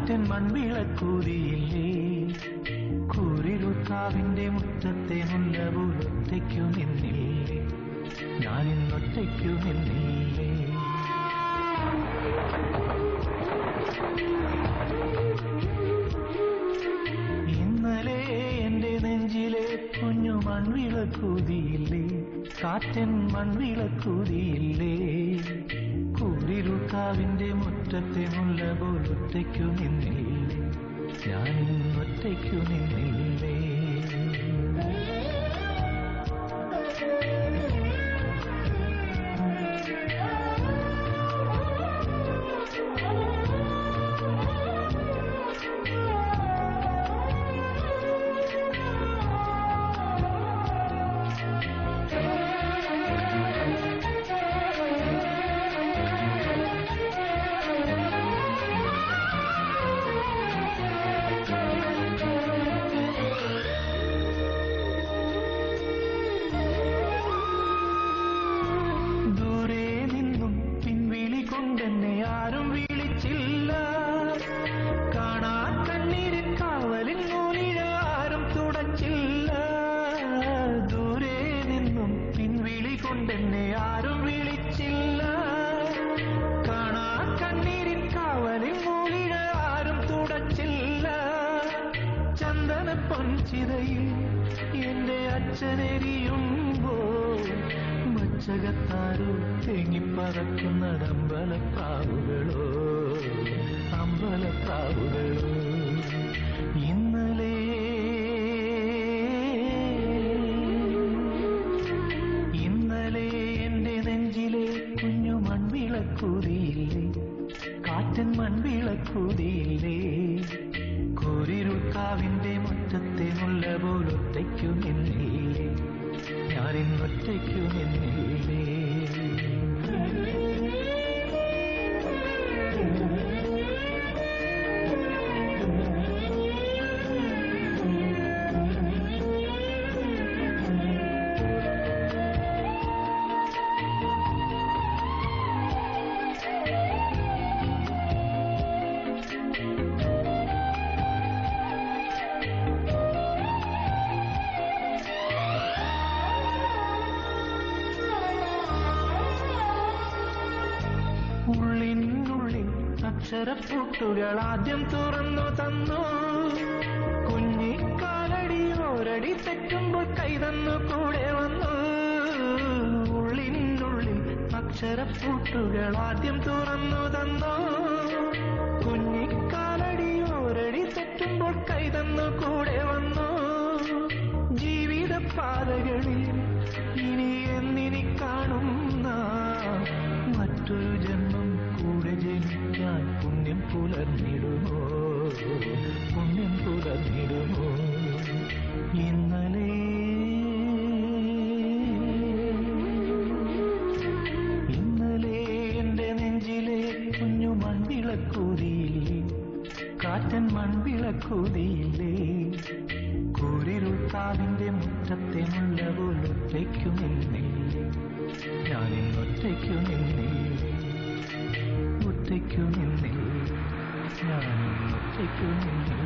കാറ്റൻ മൺവിളക്കൂതിയില്ലേ, കൂരിരുട്ടാവിന്റെ മുറ്റത്തെ മുല്ലപോലൊറ്റയ്ക്കു നിന്നില്ലേ, ഞാനിന്നൊറ്റയ്ക്കു നിന്നില്ലേ. ഇന്നലെ എന്റെ നെഞ്ചിലെ കുഞ്ഞു മൺവിളക്കൂതിയില്ലേ, കാറ്റൻ മൺവിളക്കൂതിയില്ലേ, കൂരിരുട്ടാവിന്റെ മുറ്റത്തെ മുല്ലപോലൊറ്റയ്ക്കു നിന്നില്ലേ, ഞാനിന്നൊറ്റയ്ക്കു നിന്നില്ലേ. എന്നെ ആരും വിളിച്ചില്ല, കാണാ കണ്ണീരിൽ കാവലിൻ നൂലിഴ ആരും തുടച്ചില്ല. ദൂരെ നിന്നും പിൻവിളി കൊണ്ടെന്നെ ആരും വിളിച്ചില്ല, കാണാ കണ്ണീരിൽ കാവലിൻ നൂലിഴ ആരും തുടച്ചില്ല. ചന്ദന പൊൻചിതയിൽ എന്റെ അച്ഛനെരിയുമ്പോൾ മച്ചകത്താരോ തേങ്ങിപ്പറക്കുന്നതമ്പലപ്രാവുകളോ, അമ്പലപ്രാവുകളോ. ഇന്നലെ എന്റെ നെഞ്ചിലെ കുഞ്ഞു മൺവിളക്കൂതിയില്ലേ, കാറ്റൻ മൺവിളക്കൂതിയില്ലേ, കൂരിരുട്ടാവിന്റെ മുറ്റത്തെ മുല്ലപോലൊറ്റയ്ക്കു നിന്നില്ലേ, ഞാനിന്നൊറ്റയ്ക്കു നിന്നില്ലേ. ഉള്ളിനുള്ളിൽ അക്ഷരപ്പൂട്ടുകൾ ആദ്യം തുറന്നു തന്നു, കുഞ്ഞിക്കാലടി ഓരടി തെറ്റുമ്പോൾ കൈതന്നു കൂടെ വന്നു. ഉള്ളിനുള്ളിൽ അക്ഷരപ്പൂട്ടുകൾ ആദ്യം തുറന്നു തന്നു, കുഞ്ഞിക്കാലടി ഓരടി തെറ്റുമ്പോൾ കൈതന്നു കൂടെ വന്നു. ജീവിത പാതകളിൽ ഇനി എന്നിനി കാണുന്ന മറ്റൊരു ജന്മം കൂടെ ജനിക്കാൻ പുണ്യം പുലർന്നിടുമോ, പുണ്യം പുലർന്നിടുമോ. ഇന്നലെ എന്റെ നെഞ്ചിലെ കുഞ്ഞു മൺവിളക്കൂതിയില്ലേ, കാറ്റൻ മൺവിളക്കൂതിയില്ലേ, കൂരിരുട്ടാവിന്റെ മുറ്റത്തെ മുല്ലപോലൊറ്റയ്ക്കു നിന്നില്ലേ, ഞാനിന്നൊറ്റയ്ക്കു നിന്നില്ലേ, ഒറ്റയ്ക്കു നിന്നില്ലേ, ഞാനിന്നൊറ്റയ്ക്കു നിന്നില്ലേ.